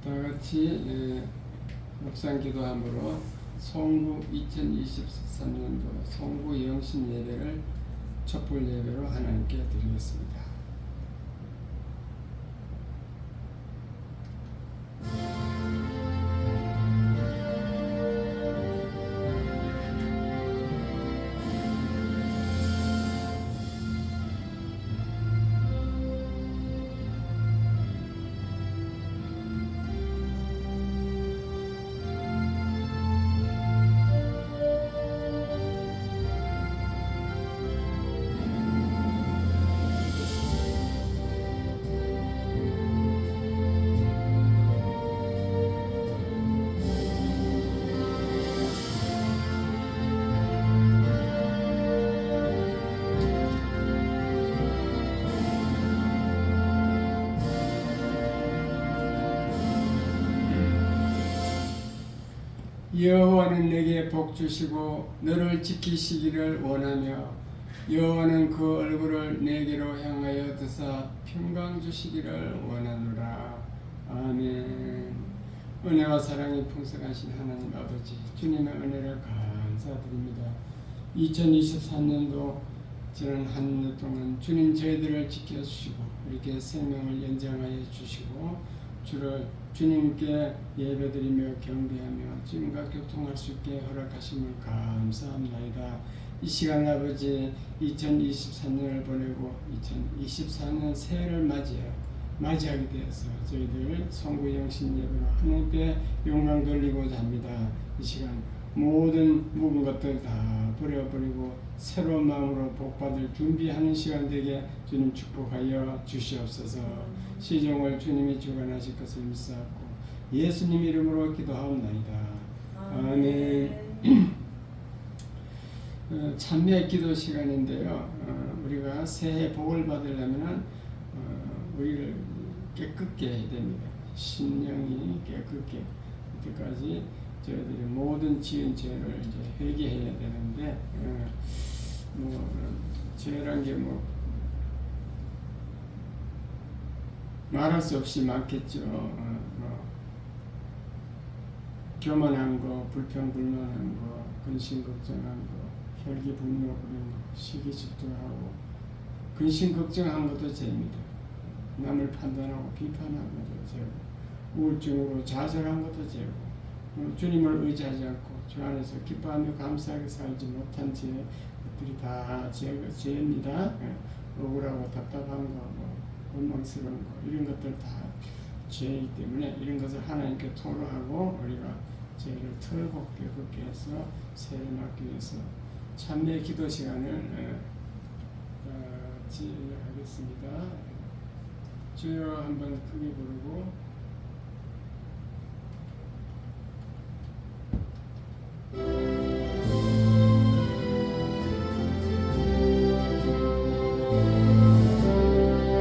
다 같이 묵상 기도함으로 송구 2023년도 송구 영신 예배를 촛불 예배로 하나님께 드리겠습니다. 여호와는 내게 복 주시고 너를 지키시기를 원하며 여호와는 그 얼굴을 내게로 향하여 드사 평강 주시기를 원하노라. 아멘. 은혜와 사랑이 풍성하신 하나님 아버지, 주님의 은혜를 감사드립니다. 2023년도 지난 한 해 동안 주님 저희들을 지켜주시고 이렇게 생명을 연장하여 주시고 주님께 예배드리며 경배하며 주님과 교통할 수 있게 허락하심을 감사합니다. 이 시간 아버지 2023년을 보내고 2024년 새해를 맞이하게 되어서 저희들 송구 영신 예배로 하나님께 영광 돌리고자 합니다. 이 시간 모든 묵은 것들 다 버려버리고 새로운 마음으로 복받을 준비하는 시간 되게 주님 축복하여 주시옵소서. 시종을 주님이 주관하실 것을 믿사옵고 예수님 이름으로 기도하옵나이다. 아멘. 참여 기도 시간인데요. 우리가 새해 복을 받으려면 우리를 깨끗게 해야 됩니다. 심령이 깨끗게. 이때까지 저희들이 모든 지은 죄를 이제 회개해야 되는데 죄란 게 말할 수 없이 많겠죠. 교만한 거, 불평불만한 거, 근심걱정한 거, 혈기분노 부리는 거, 시기질투하고 근심걱정한 것도 죄입니다. 남을 판단하고 비판하는 것도 죄고 우울증으로 좌절한 것도 죄고 주님을 의지하지 않고 주 안에서 기뻐하며 감사하게 살지 못한 죄들이 다 죄입니다. 억울하고 답답한 거, 원망스러운 거 이런 것들 다 죄이기 때문에 이런 것을 하나님께 토로하고 우리가 죄를 털고 깨끗게 해서 새해를 맞기 위해서 참회 기도 시간을 하겠습니다. 주여 한번 크게 부르고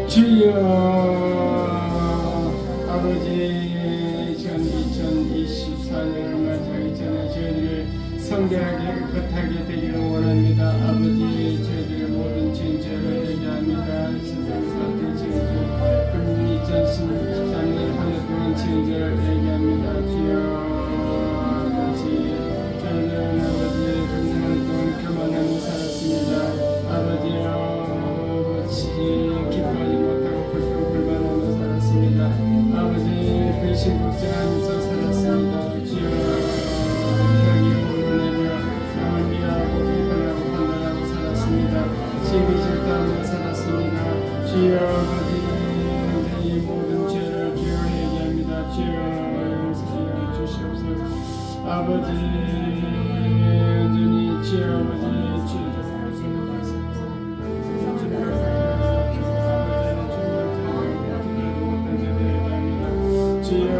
주여 아버지 2024년을 맞이하기 전에 저희들을 성결하게 깨끗하게 되기를 원합니다. 아버지 저희들의 모든 죄를 회개합니다. 세상 사람들의 죄를 그리고 2024년 한 해 동안 죄를 회개합니다. 주여 아버지 저희들은 아버지의 그날 동안 교만하며 살았습니다. 아버지여 기뻐하지 못하고 불평불만하며 살았습니다. 아버지 근심 걱정하면서 살았습니다. 주여 혈기 오르내며 남을 미워하고 비판하고 판단하고 살았습니다. 시기질투하며 살았습니다. 주여 아버지 이 모든 죄를 주여 회개합니다. 주여 용서하여 주시옵소서. 아버지 온전히 주여 아버지 주여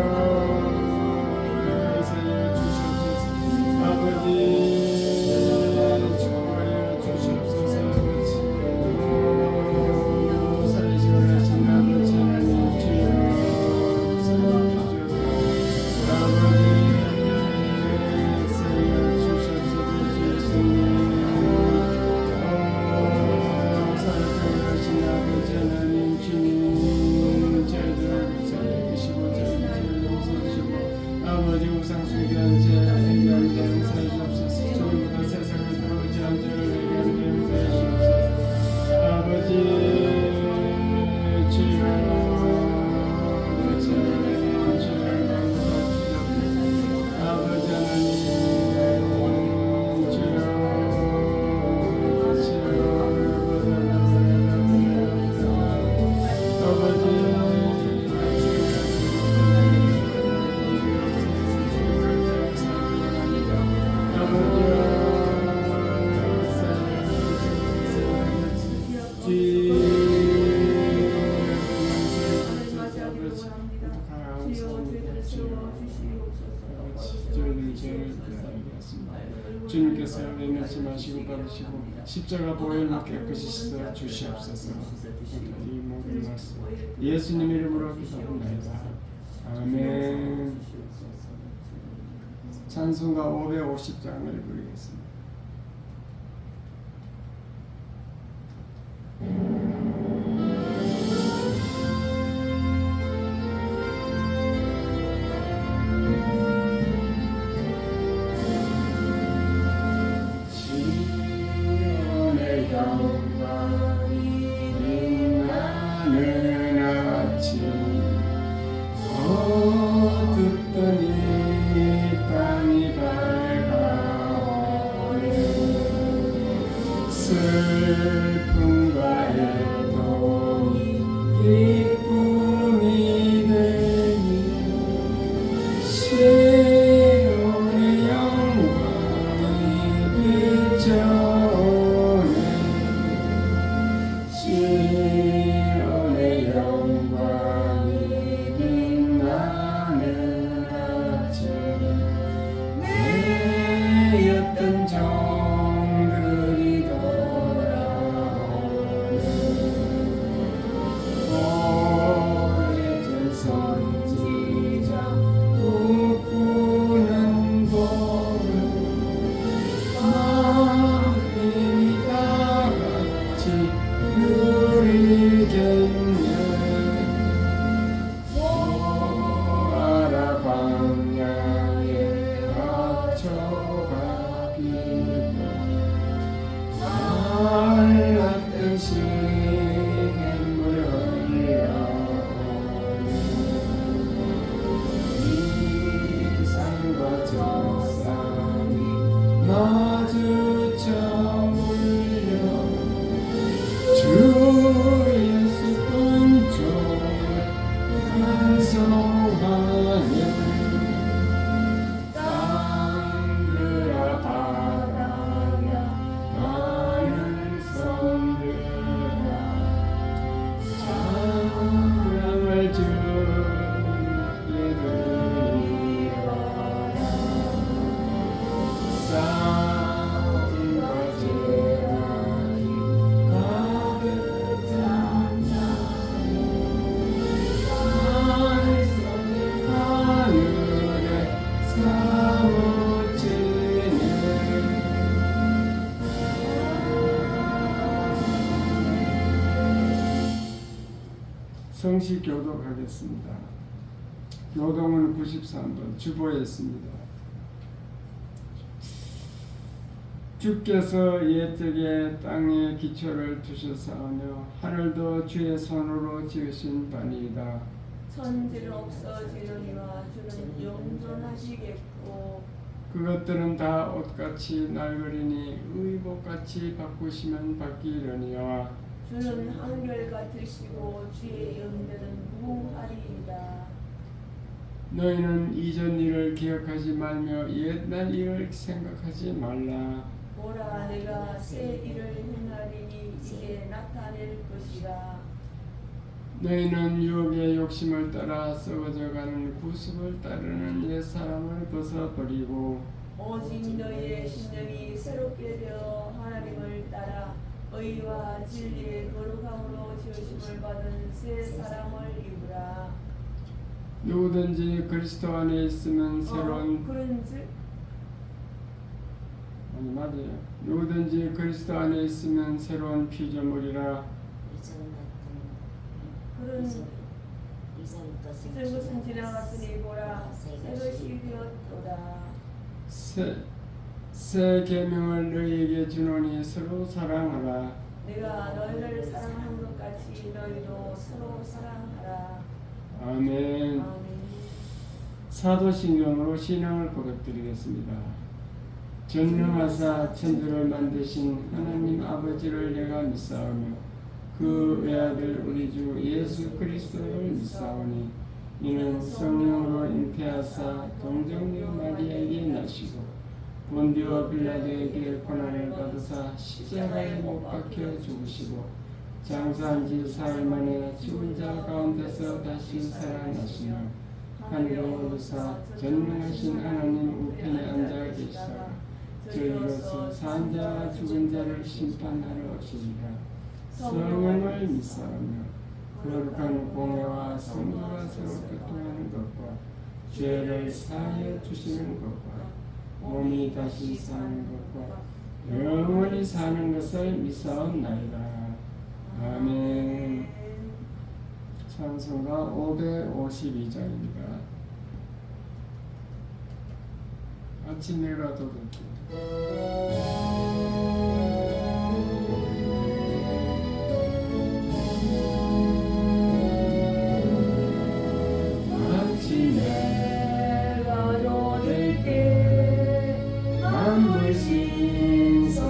주님께서 내놓지 마시고 받으시고 십자가 보혈로 깨끗이 씻어 주시옵소서. 이 모든 말씀 예수님 이름으로 기도합니다. 아멘. 찬송가 550장을 부르겠습니다. 지연의 영광이 빛나는 아침 어둡던 이 땅이 밝아오네 슬픔과 애통이 기쁨이 되니 시온의 영광이 비춰오네 시온의 영광이 빛나는 아침 내였던 종들이 돌아오네 오래전 선지자 꿈꾸는 복을 마음이 다같이 누리겠네 보아라 광야에 갇혀가 비고 말랐던 시냇물 흘러오네 이 산과 저 산이 마주쳐 물려 주 예수 본종을 찬송하네 땅들아 바다야 많은 섬들아 찬양을 주께 드리라 싸움과 재앙이 가득 찬 하늘에 사무치네 성시 교독하겠습니다. 교동은 93번 주보했습니다. 주께서 옛적에 땅에 기초를 두셨사오며 하늘도 주의 손으로 지으신 바니이다. 천지는 없어지느니와 주는 영존하시겠고 그것들은 다 옷같이 낡으리니 의복같이 바꾸시면 바뀌려니와 주는 한결같으시고 주의 영대는 무하리이다. 너희는 이전 일을 기억하지 말며 옛날 일을 생각하지 말라. 보라 내가 새 일을 행하리니 이게 나타낼 것이라. 너희는 유혹의 욕심을 따라 썩어져가는 구습을 따르는 옛사람을 벗어버리고 오직 너희의 심령이 새롭게 되어 하나님을 따라 의와 진리의 거룩함으로 지으심을 받은 새 사람을 입으라. 누구든지 그리스도 안에 있으면 새로운 그런즉 아니 말이에요. 누구든지 그리스도 안에 있으면 새로운 피조물이라. 그런 이것은 지나갔으니 보라 새 것이 되었도다. 새 계명을 너희에게 주노니 서로 사랑하라. 내가 너희를 사랑한 것 같이 너희도 서로 사랑하라. 아멘. 아멘. 사도신경으로 신앙을 고백드리겠습니다. 전능하사 천지를 만드신 하나님 아버지를 내가 믿사오며 그 외아들 우리 주 예수 그리스도를 믿사오니 이는 성령으로 잉태하사 동정녀 마리아에게 나시고 본디오 빌라도에게 고난을 받으사 십자가에 못 박혀 죽으시고 장사한 지 사흘 만에 죽은 자 가운데서 다시 살아나시며 하늘에 오르사 전능하신 하나님 우편에 앉아 계시다가 저희로서 산 자와 죽은 자를 심판하러 오시리라. 성령을 믿사오며 거룩한 공회와 성도가 서로 교통하는 것과 죄를 사하여 주시는 것과 몸이 다시 사는 것과 영원히 사는 것을 믿사옵나이다. 아멘. 찬송가 552장입니다. 아침에라도 듣고 아침에가 될 때 만물 신선하여라.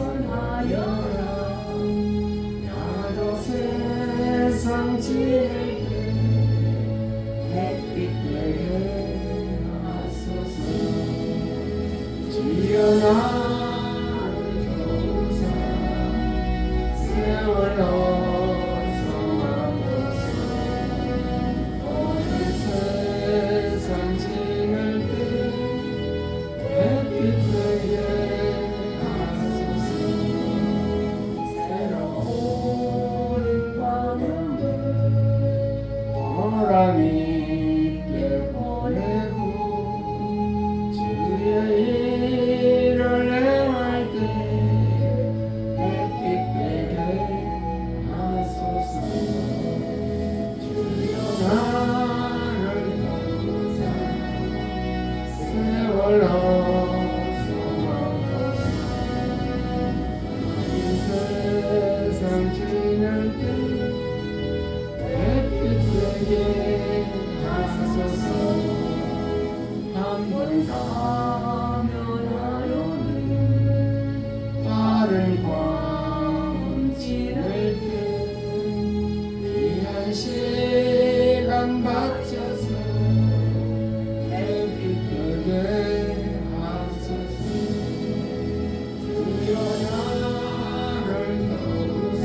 나도 세상 지을 때 햇빛 되게 하소서. 주여 나를 도우사 세월로 성하소서. 오늘 세상 지을 때 햇빛 되게 하소서. 새로운 밤을 보람있게 보내고 주의 일을 행할 때 햇빛 되게 하소서. 주여 나를 도우사 세월로 성하소서. 이 세상 지낼 때 햇빛 되게 하소서. 한번 가면 하루는 다른 광은 지낼 때 귀한 시간 바쳐서 햇빛 되게 하소서. 주여 나를 도우사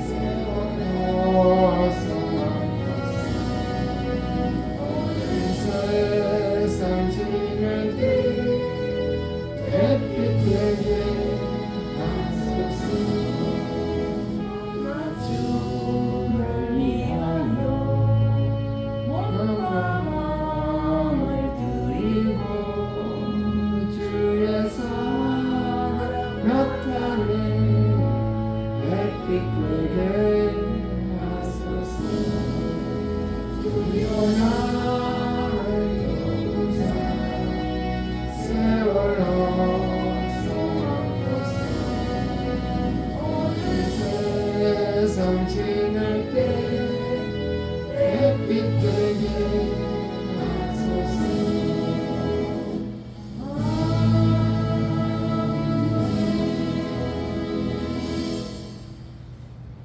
세월로 성하소서. 오늘 세상 지낼 때 햇빛 되게 하소서. 나 주를 위하여 몸과 마음을 드리고 주의 사랑 나타내 햇빛 되게 하소서. 주여 나를 도우사 세월로 성하소서. 오늘 세상 지낼 때 햇빛 되게 하소서.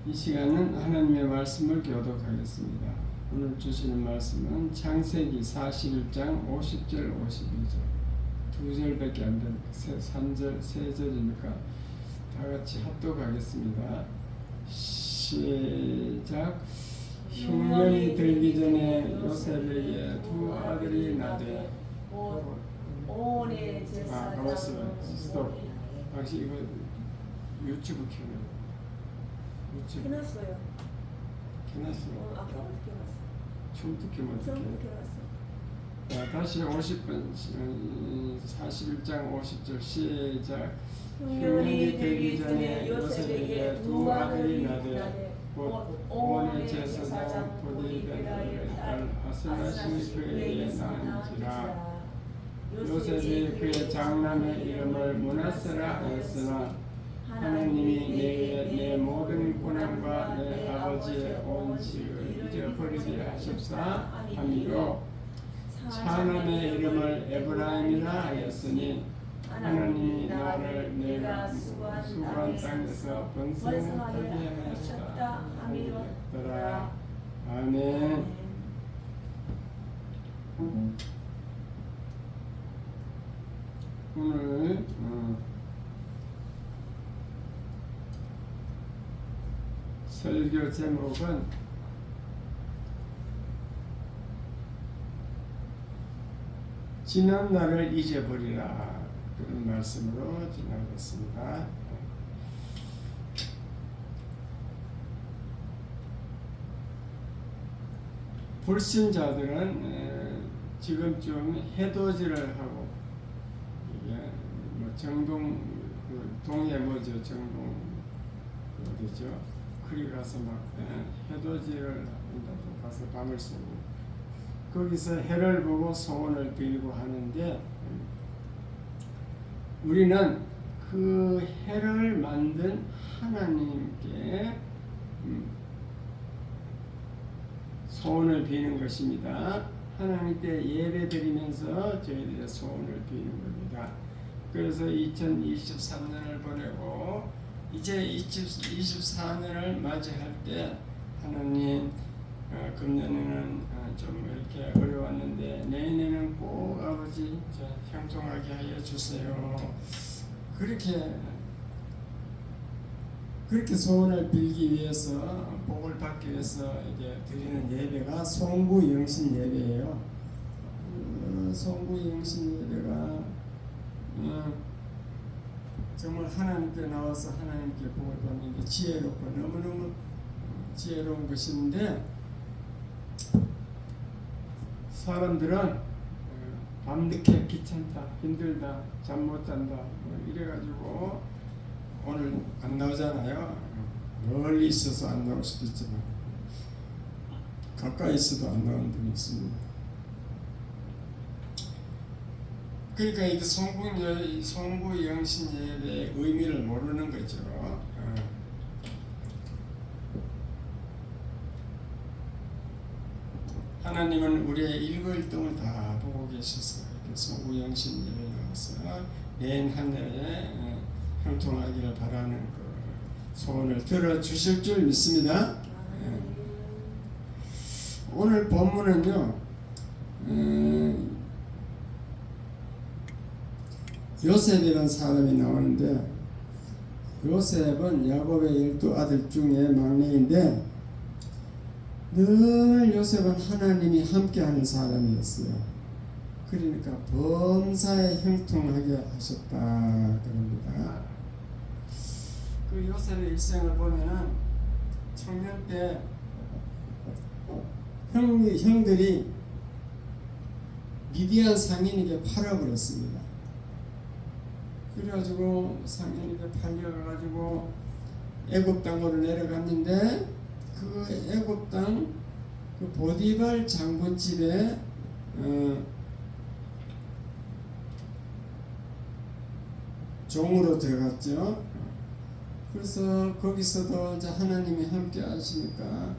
이 시간은 하나님의 말씀을 교독하겠습니다. 오늘 주시는 말씀은 창세기 41장 50절 52절 두 절밖에 안 되는 3절 3절이니까 다 같이 합독하겠습니다. 시작. 흉년이 들기 전에 요셉에게 두 아들이 나되 온의 제사장 가만있어요. 스톱. 당시 이거 유튜브 켜면 유튜브 켜놨어요. 켜놨어. 아까부터 켜놨어. 처음부터 켜면 처음부터 어떡해. 켜놨어. 다시 50분 41장 50절 시작. 흉년이 들기 전에 요셉에게 두 아들이 나되 온의 제사장 보디베라의 딸 아스나시 그에게 낳은지라. 요셉이 그의 장남의 이름을 므낫세라 하였으나 하나님이 내게 내 모든 고난과 내 아버지의 온 지을 잊어버리게 하십사 하미로 차남의 이름을 에브라임이라 하였으니 하나님이 나를 내가 수고한 땅에서 번성하게 하였다 하미로더라. 아멘. 오늘 설교 제목은 지난 날을 잊어버리라. 그런 말씀으로 지나가겠습니다. 불신자들은 지금쯤 해돋이를 하고 이게 뭐 정동 동해 뭐죠 정동 어디죠 그리 가서 막 해돋이를 한다고 가서 밤을 새고 거기서 해를 보고 소원을 빌고 하는데 우리는 그 해를 만든 하나님께 소원을 비는 것입니다. 하나님께 예배드리면서 저희들의 소원을 비는 겁니다. 그래서 2023년을 보내고 이제 2024년을 맞이할 때 하나님 금년에는 좀 이렇게 어려웠는데 내년에는 꼭 아버지 형통하게 하여 주세요. 그렇게 소원을 빌기 위해서 복을 받기 위해서 이제 드리는 예배가 송구영신 예배예요. 송구영신 예배가 정말 하나님께 나와서 하나님께 복을 받는 게 지혜롭고 너무너무 지혜로운 것인데 사람들은 밤늦게 귀찮다, 힘들다, 잠 못 잔다 이래가지고 오늘 안 나오잖아요. 멀리 있어서 안 나올 수도 있지만 가까이 있어도 안 나오는 분이 있습니다. 그러니까 이 송구 영신 예배의 의미를 모르는 거죠. 하나님은 우리의 일거일동을 다 보고 계셔서 송구 영신 예배 나와서 내년 한 해에 형통하기를 바라는 그 소원을 들어주실 줄 믿습니다. 오늘 본문은요 요셉이라는 사람이 나오는데 요셉은 야곱의 12아들 중에 막내인데 늘 요셉은 하나님이 함께하는 사람이었어요. 그러니까 범사에 형통하게 하셨다 그럽니다. 그 요셉의 일생을 보면은 청년 때 형들이 미디안 상인에게 팔아버렸습니다. 그래가지고 상인에게 팔려가지고 애굽 땅으로 내려갔는데 그 애굽 땅 그 보디발 장군집에 종으로 들어갔죠. 그래서 거기서도 이제 하나님이 함께 하시니까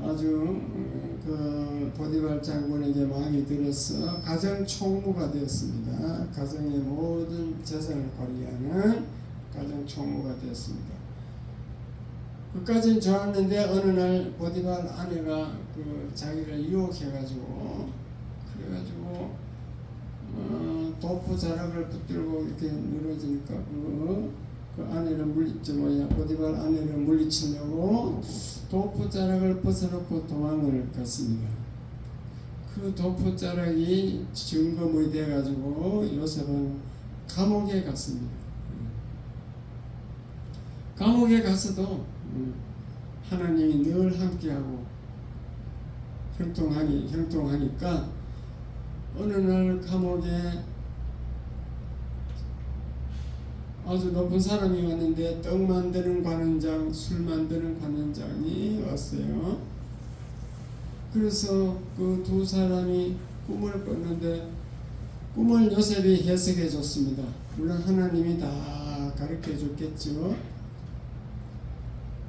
아주 그 보디발 장군에게 마음이 들어서 가정 총무가 되었습니다. 가정의 모든 재산을 관리하는 가정 총무가 되었습니다. 그까지는 좋았는데 어느 날 보디발 아내가 그 자기를 유혹해가지고 그래가지고 도포 자락을 붙들고 이렇게 늘어지니까 그 아내를 보디발 아내를 물리치려고 도포 자락을 벗어놓고 도망을 갔습니다. 그 도포 자락이 증거물이 돼가지고 요셉은 감옥에 갔습니다. 감옥에 가서도 하나님이 늘 함께하고 형통하니까 어느 날 감옥에 아주 높은 사람이 왔는데 떡 만드는 관원장, 술 만드는 관원장이 왔어요. 그래서 그 두 사람이 꿈을 꿨는데 꿈을 요셉이 해석해 줬습니다. 물론 하나님이 다 가르쳐 줬겠죠.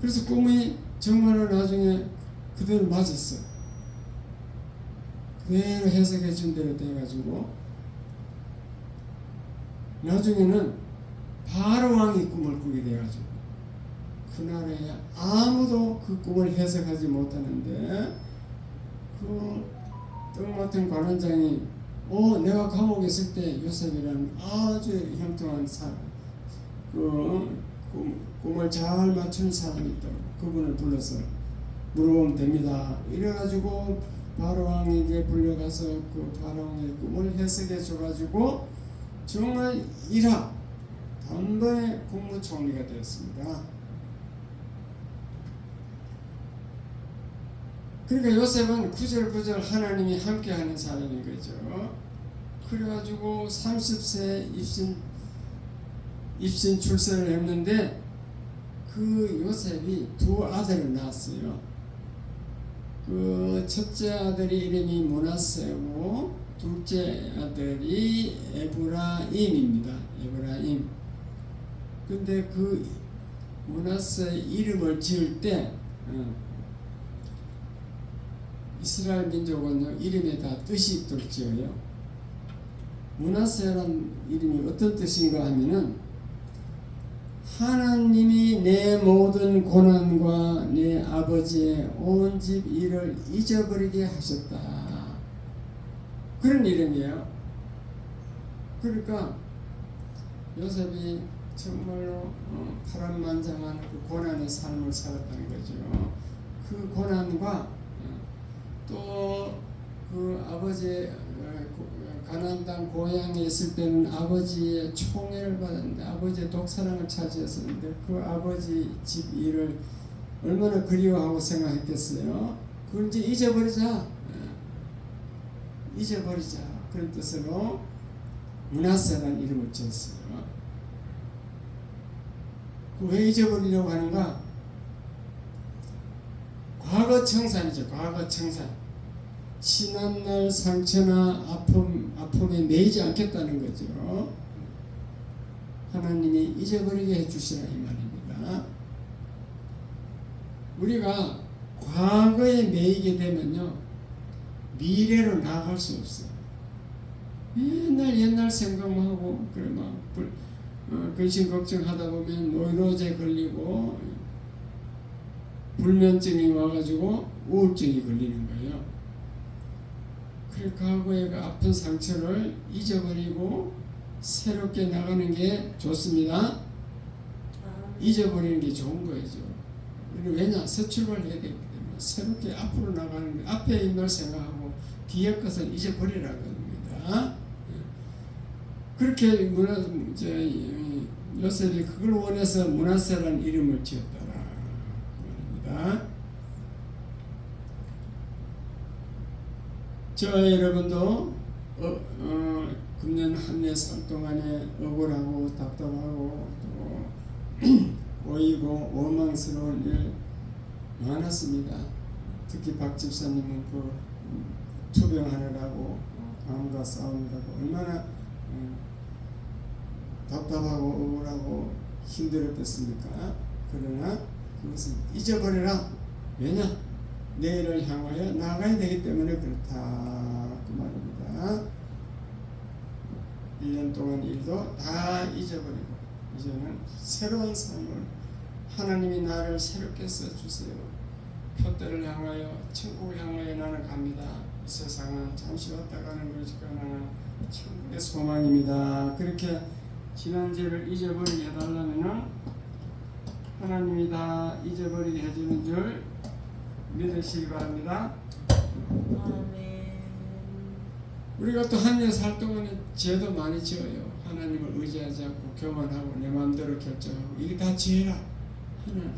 그래서 꿈이 정말로 나중에 그대로 맞았어요. 그대로 해석해 준 대로 돼가지고 나중에는 바로 왕이 꿈을 꾸게 돼가지고 그날에 아무도 그 꿈을 해석하지 못하는데 그 떡 맡은 관원장이 내가 감옥에 있을 때 요셉이라는 아주 형통한 사람 꿈을 잘 맞추는 사람이 있다고 그분을 불러서 물어보면 됩니다. 이래가지고 바로왕에게 불려가서 그 바로왕의 꿈을 해석해 줘가지고 정말 1화 단번에 국무총리가 되었습니다. 그러니까 요셉은 구절구절 하나님이 함께하는 사람인 거죠. 그래가지고 30세 입신 출세를 했는데 그 요셉이 두 아들을 낳았어요. 그 첫째 아들이 이름이 므낫세고 둘째 아들이 에브라임입니다. 에브라임. 근데 그 므낫세 이름을 지을 때 이스라엘 민족은 이름에 다 뜻이 있도록 지어요. 므낫세라는 이름이 어떤 뜻인가 하면은 하나님이 내 모든 고난과 내 아버지의 온 집 일을 잊어버리게 하셨다. 그런 이름이에요. 그러니까 요셉이 정말로 파란만장한 그 고난의 삶을 살았다는 거죠. 그 고난과 또 그 아버지 가나안 땅 고향에 있을 때는 아버지의 총애를 받았는데 아버지의 독사랑을 차지했었는데 그 아버지 집 일을 얼마나 그리워하고 생각했겠어요. 그걸 이제 잊어버리자 그런 뜻으로 므낫세라는 이름을 지었어요. 왜 잊어버리려고 하는가? 과거 청산이죠. 과거 청산. 지난날 상처나 아픔에 매이지 않겠다는 거죠. 하나님이 잊어버리게 해주시라 이 말입니다. 우리가 과거에 매이게 되면요 미래로 나아갈 수 없어요. 옛날 생각만 하고 그래 막 근심 걱정하다 보면 노이로제 걸리고 불면증이 와가지고 우울증이 걸리는 거예요. 그 과거의 그 아픈 상처를 잊어버리고 새롭게 나가는 게 좋습니다. 잊어버리는 게 좋은 거죠. 왜냐? 새 출발을 해야 되기 때문에 새롭게 앞으로 나가는 게 앞에 있는 걸 생각하고 뒤에 것은 잊어버리라는 겁니다. 그렇게 요셉이 그걸 원해서 므낫세라는 이름을 지었더라 말입니다. 저 여러분도 금년 한 해 살 동안에 억울하고 답답하고 또 꼬이고 원망스러운 일 많았습니다. 특히 박 집사님은 그 투병하느라고 암과 싸우느라고 얼마나 답답하고 억울하고 힘들었겠습니까? 그러나 그것을 잊어버려라. 왜냐? 내일을 향하여 나가야 되기 때문에 그렇다 그 말입니다. 1년 동안 일도 다 잊어버리고 이제는 새로운 삶을 하나님이 나를 새롭게 써주세요. 표대를 향하여 천국을 향하여 나는 갑니다. 이 세상은 잠시 왔다 가는 것이니까 나는 천국의 소망입니다. 그렇게 지난 죄를 잊어버리게 해달라면 하나님이 다 잊어버리게 해주는 줄 믿으시기 바랍니다. 아멘. 우리가 또 한 해 살 동안에 죄도 많이 지어요. 하나님을 의지하지 않고 교만하고 내 마음대로 결정하고 이게 다 죄라.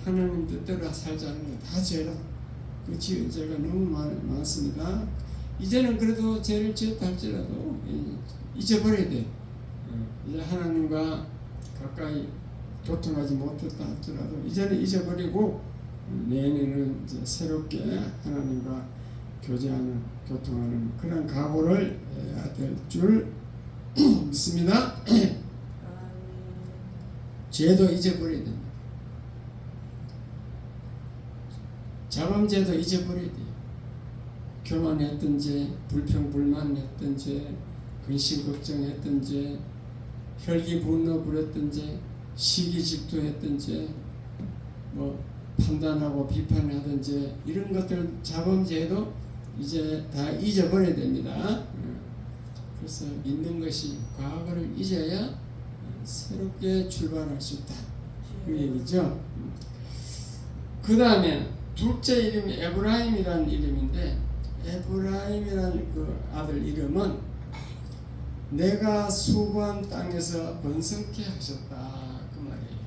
하나님 뜻대로 살지 않는 건 다 죄라. 그 지은 죄가 너무 많습니다. 이제는 그래도 죄를 지었다 할지라도 잊어버려야 돼. 이제 하나님과 가까이 교통하지 못했다 할지라도 이제는 잊어버리고 내년에는 이제 새롭게 하나님과 교제하는 교통하는 그런 각오를 해야 될 줄 믿습니다. 죄도 잊어버려야 됩니다. 자범죄도 잊어버려야 돼요. 교만했던 죄, 불평불만했던 죄, 근심 걱정했던 죄, 혈기 분노 부렸던 죄, 시기 질투했던 죄, 판단하고 비판하던 죄 이런 것들 자범죄도 이제 다 잊어버려야 됩니다. 그래서 믿는 것이 과거를 잊어야 새롭게 출발할 수 있다. 그 얘기죠. 그 다음에 둘째 이름이 에브라임이라는 이름인데 에브라임이라는 그 아들 이름은 내가 수고한 땅에서 번성케 하셨다 그 말이에요.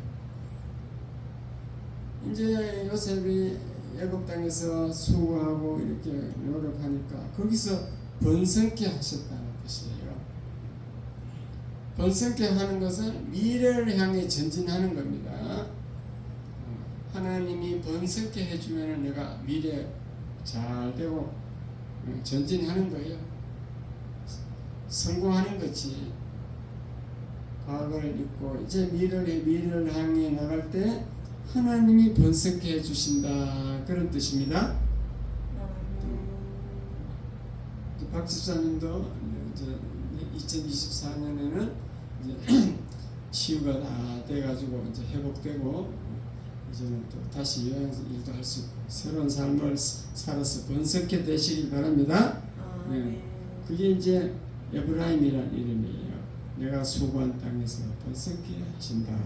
이제 요셉이 애굽 땅에서 수고하고 이렇게 노력하니까 거기서 번성케 하셨다는 것이에요. 번성케 하는 것은 미래를 향해 전진하는 겁니다. 하나님이 번성케 해주면 내가 미래 잘 되고 전진하는 거예요. 성공하는 거지. 과거를 잊고 이제 미래를 향해 나갈 때 하나님이 번성케 해주신다 그런 뜻입니다. 박 집사님도 이제 2024년에는 이제 치유가 다 돼가지고 이제 회복되고 이제는 또 다시 여행 일도 할 수 있고 새로운 삶을 살아서 번성케 되시길 바랍니다. 네. 그게 이제 에브라임이라는 이름이에요. 내가 수고한 땅에서 번성케 하신다.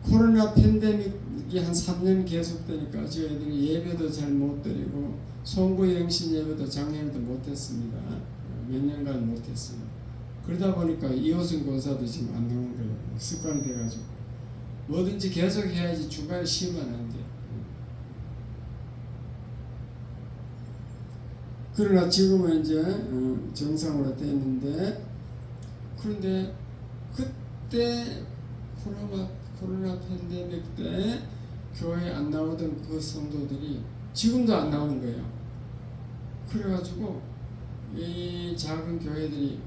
코로나 팬데믹이 한 3년 계속되니까 저희들이 예배도 잘 못 드리고 송구 영신 예배도 작년에도 못했습니다. 몇 년간 못했어요. 그러다 보니까 이호승 권사도 지금 안 나오는 거예요. 습관이 돼가지고 뭐든지 계속 해야지 중간에 쉬면 안 돼. 그러나 지금은 이제 정상으로 됐는데 그런데 그때 코로나 팬데믹 때 교회에 안 나오던 그 성도들이 지금도 안 나오는 거예요. 그래가지고 이 작은 교회들이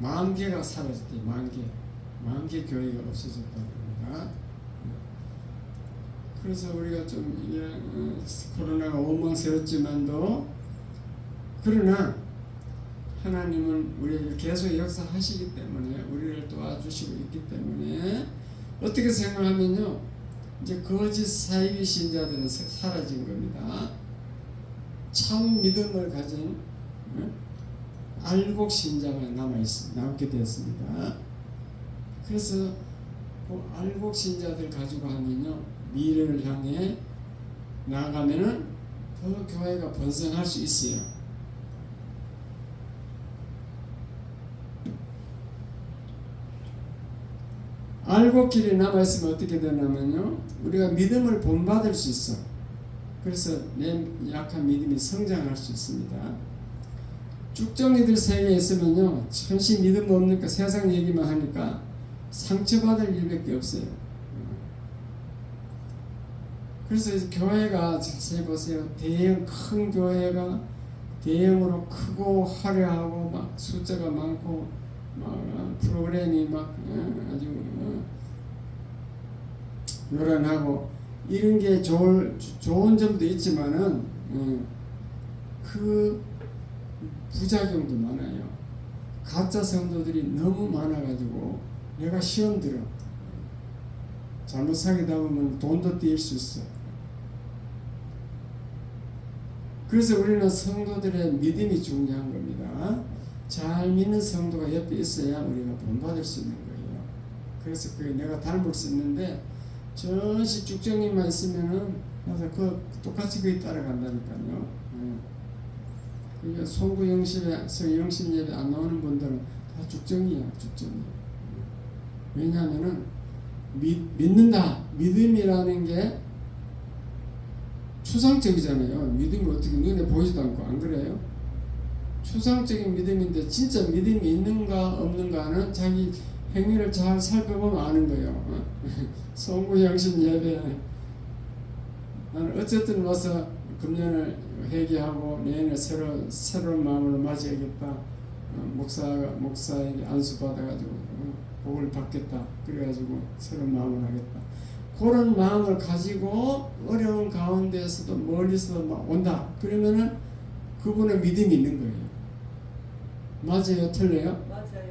10,000개가 사라졌대. 10,000개 교회가 없어졌다고 합니다. 그래서 우리가 좀 이게 코로나가 원망스럽지만도 그러나 하나님은 우리에게 계속 역사하시기 때문에 우리를 도와주시고 있기 때문에 어떻게 생각하면요 이제 거짓 사이비 신자들은 사라진 겁니다. 참 믿음을 가진 알곡 신자가 남게 되었습니다. 그래서 그 알곡 신자들 가지고 하면요 미래를 향해 나아가면은 더 교회가 번성할 수 있어요. 알곡길이 남아있으면 어떻게 되냐면요 우리가 믿음을 본받을 수 있어. 그래서 내 약한 믿음이 성장할 수 있습니다. 쭉정이들 세계에 있으면요 천시 믿음 없으니까 세상 얘기만 하니까 상처받을 일밖에 없어요. 그래서 교회가 자세히 보세요. 큰 교회가 대형으로 크고 화려하고 막 숫자가 많고 막 프로그램이 막 아주 요란하고 이런 게 좋은 점도 있지만은 그 부작용도 많아요. 가짜 성도들이 너무 많아가지고 내가 시험 들어. 잘못 사귀다 보면 돈도 떼일 수 있어. 그래서 우리는 성도들의 믿음이 중요한 겁니다. 잘 믿는 성도가 옆에 있어야 우리가 본받을 수 있는 거예요. 그래서 그게 내가 닮을 수 있는데 전시 쭉정이만 있으면은 그래서 똑같이 그게 따라간다니까요. 그러니까 송구 영신 예배 안 나오는 분들은 다 쭉정이야, 쭉정이. 왜냐하면은 믿는다. 믿음이라는 게 추상적이잖아요. 믿음이 어떻게 눈에 보이지도 않고 안 그래요? 추상적인 믿음인데 진짜 믿음이 있는가 없는가는 자기 행위를 잘 살펴보면 아는 거예요. 송구 영신 예배 나는 어쨌든 와서 금년을 회개하고 내년에 새로운 마음으로 맞이하겠다. 목사에게 안수 받아가지고 복을 받겠다. 그래가지고 새로운 마음을 하겠다. 그런 마음을 가지고 어려운 가운데에서도 멀리서 막 온다. 그러면은 그분의 믿음이 있는 거예요. 맞아요? 틀려요? 맞아요.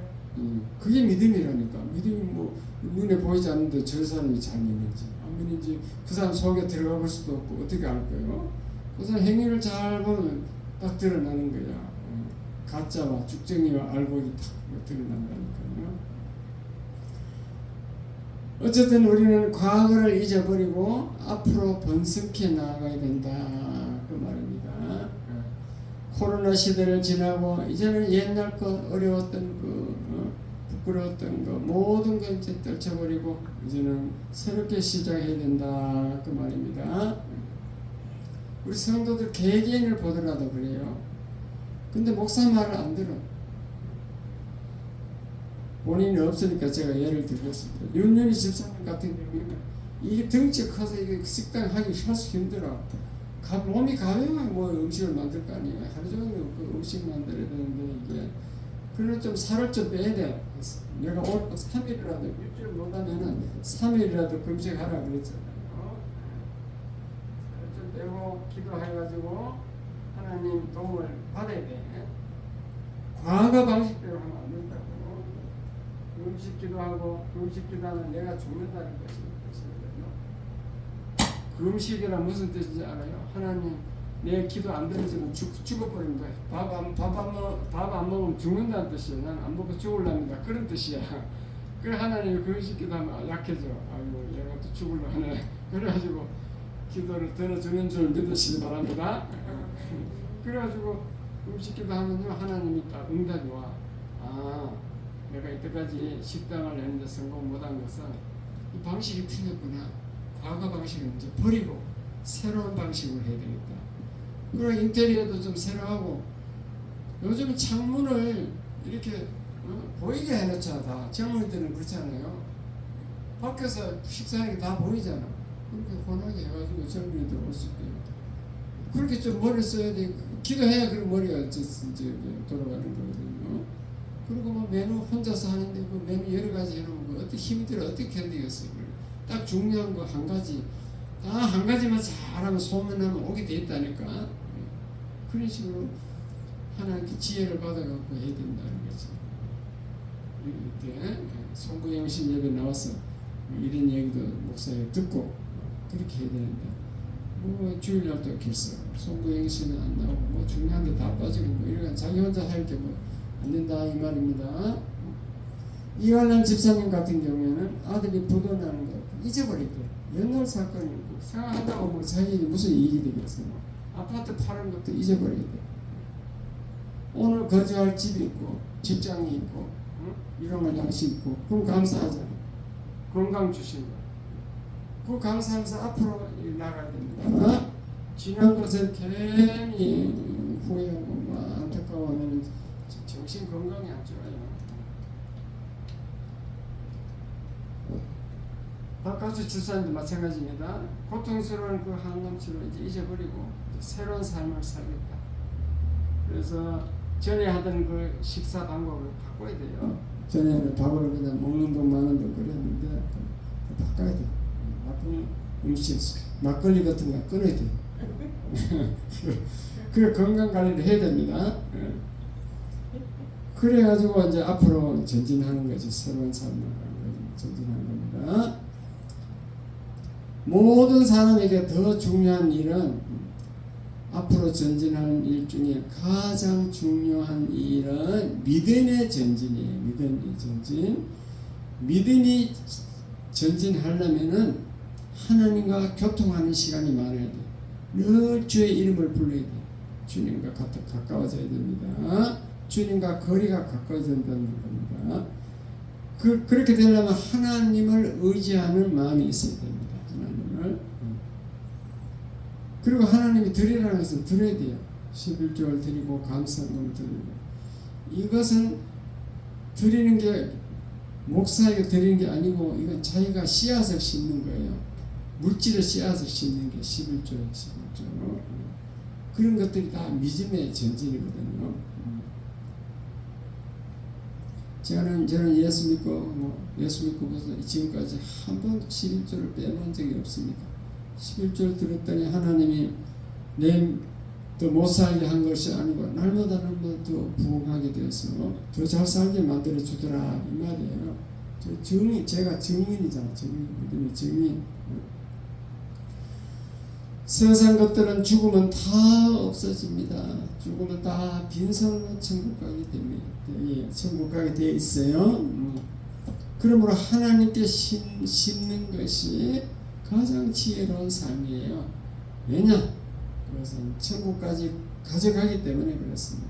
그게 믿음이라니까. 믿음이 뭐 눈에 보이지 않는데 저 사람이 잘 믿는지 안 믿는지 그 사람 속에 들어가 볼 수도 없고 어떻게 알 거예요? 그 사람 행위를 잘 보면 딱 드러나는 거야. 가짜와 쭉정이와 알곡이 딱 드러난다니까요. 어쨌든 우리는 과거를 잊어버리고 앞으로 번성해 나아가야 된다 그 말입니다. 코로나 시대를 지나고 이제는 옛날 것 어려웠던 부끄러웠던 거 모든 걸 이제 떨쳐버리고 이제는 새롭게 시작해야 된다 그 말입니다. 우리 성도들 개개인을 보더라도 그래요. 근데 목사 말을 안 들어. 본인이 없으니까 제가 예를 들겠습니다. 윤현희 집사님 같은 경우는 이게 덩치 커서 이게 식당 하기 할수 힘들어. 몸이 가벼우면 뭐 음식을 만들 거 아니에요. 하루 종일 그 음식 만들어야 되는데 이게 그래서 좀 살을 좀 빼야 돼. 내가 오늘 3일이라도 일주일 못하면은 3일이라도 금식하라 그랬잖아요. 살을 좀 빼고 기도해가지고 하나님 도움을 받아야 돼. 과거 방식대로 하면 안 된다고. 금식 기도하고 금식 기도하면 내가 죽는다는 것입니다. 금식이란 무슨 뜻인지 알아요? 하나님 내 기도 안 들어지면 죽어버린 거야. 밥 안 먹으면 죽는다는 뜻이야. 난 안 먹고 죽을랍니다. 그런 뜻이야. 그래 하나님이 금식 기도하면 약해져. 아이고 얘가 또 죽을라 하네. 그래가지고 기도를 들어주는 줄 믿으시기 바랍니다. 그래가지고 금식 기도하면요 하나님이 딱 응답이 와. 아 내가 이때까지 식당을 내는데 성공 못한 것은 이 방식이 틀렸구나. 과거 방식은 이제 버리고 새로운 방식으로 해야 되겠다. 그리고 인테리어도 좀 새로 하고 요즘 창문을 이렇게 보이게 해놓잖아. 다 젊은이들은 그렇잖아요. 밖에서 식사하는 게 다 보이잖아. 그렇게 환하게 해가지고 젊은이들 올 수 있게 그렇게 좀 머리 써야 돼. 기도해야 그런 머리가 이제 돌아가는 거거든요. 그리고 뭐 메뉴 혼자서 하는데 그 메뉴 여러 가지 해놓으면 어떻게 힘들어 어떻게 견디겠어요. 딱 중요한 거 한 가지, 다 한 가지만 잘하면 소문나면 오게 돼 있다니까. 그런 식으로 하나님께 지혜를 받아갖고 해야 된다는 거죠. 이때 송구영신 예배 나와서 이런 얘기도 목사님 듣고 그렇게 해야 되는데 뭐 주일날도 길서 송구영신은 안 나오고 뭐 중요한데 다 빠지고 뭐 이러니까 자기 혼자 할 게 뭐 안 된다 이 말입니다. 이완란 집사님 같은 경우에는 아들이 부도나는 거 잊어버렸대. 옛날 사건이고 생각하다가 뭐 자기에게 무슨 이익이 되겠어요. 아파트 파는 것도 잊어버리게 돼. 오늘 거주할 집이 있고 직장이 있고 일용할 양식 있고 그럼 감사하잖아. 건강 주신 거. 그 감사하면서 앞으로 나가야 됩니다. 지난 것을 괜히 후회하고 안타까워하면 정신 건강이 안 좋아요. 바깥의 출산도 마찬가지입니다. 고통스러운 그 항암치를 이제 잊어버리고 이제 새로운 삶을 살겠다. 그래서 전에 하던 그 식사 방법을 바꿔야 돼요. 전에는 밥을 그냥 먹는 돈 마는 돈 그랬는데 바꿔야 돼. 나쁜 음식, 막걸리 같은 거 끊어야 돼. 그래 건강 관리를 해야 됩니다. 그래가지고 이제 앞으로 전진하는 거지. 새로운 삶을 전진하는 겁니다. 모든 사람에게 더 중요한 일은 앞으로 전진하는 일 중에 가장 중요한 일은 믿음의 전진이에요. 믿음의 전진. 믿음이 전진하려면은 하나님과 교통하는 시간이 많아야 돼. 늘 주의 이름을 불러야 돼. 주님과 가까워져야 됩니다. 주님과 거리가 가까워져야 된다는 겁니다. 그렇게 되려면 하나님을 의지하는 마음이 있어야 됩니다. 하나님을. 그리고 하나님이 드리라는 것은 드려야 돼요. 11조를 드리고 감사금을 드리고. 이것은 드리는 게 목사에게 드리는 게 아니고 이건 자기가 씨앗을 심는 거예요. 물질의 씨앗을 심는 게 11조예요. 11조. 그런 것들이 다 믿음의 전진이거든요. 저는 예수 믿고 벌써 지금까지 한 번도 11조를 빼놓은 적이 없습니다. 11조를 들었더니 하나님이 내 더 못 살게 한 것이 아니고 날마다 더 부흥하게 되어서 더 잘 살게 만들어 주더라 이 말이에요. 제가 증인이잖아. 믿음의 증인. 세상 것들은 죽으면 다 없어집니다. 죽으면 다 빈손으로 천국 가게 됩니다. 예, 천국 가게 되어 있어요. 그러므로 하나님께 심는 것이 가장 지혜로운 삶이에요. 왜냐? 그것은 천국까지 가져가기 때문에 그렇습니다.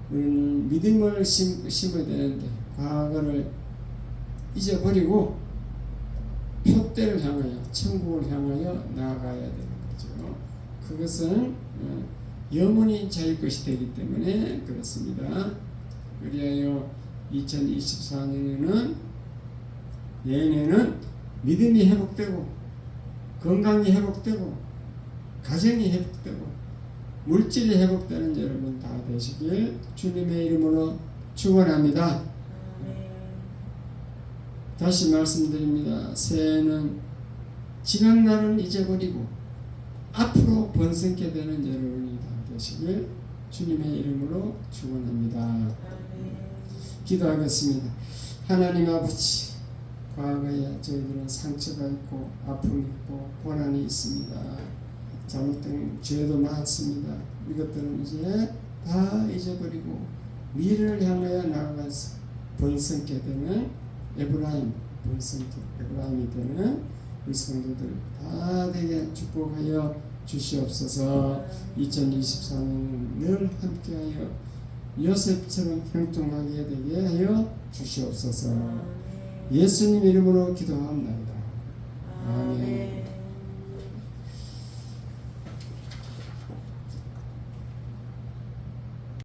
우리는 믿음을 심어야 되는데 과거를 잊어버리고 표대를 향하여 천국을 향하여 나아가야 되는 거죠. 그것은 영원히 자기 것이 되기 때문에 그렇습니다. 그리하여 2024년에는 내년에는 믿음이 회복되고 건강이 회복되고 가정이 회복되고 물질이 회복되는 여러분 다 되시길 주님의 이름으로 축원합니다. 다시 말씀드립니다. 새해는 지난 날은 잊어버리고 앞으로 번성케 되는 여러분이 다 되시길 주님의 이름으로 축원합니다. 기도하겠습니다. 하나님 아버지, 과거에 저희들은 상처가 있고 아픔이 있고 고난이 있습니다. 잘못된 죄도 많습니다. 이것들은 이제 다 잊어버리고 미래를 향하여 나아가서 번성케 되는 에브라임이 되는 우리 성도들 다 되게 축복하여 주시옵소서. 2024년은 늘 함께하여 요셉처럼 형통하게 되게 하여 주시옵소서. 예수님 이름으로 기도합니다.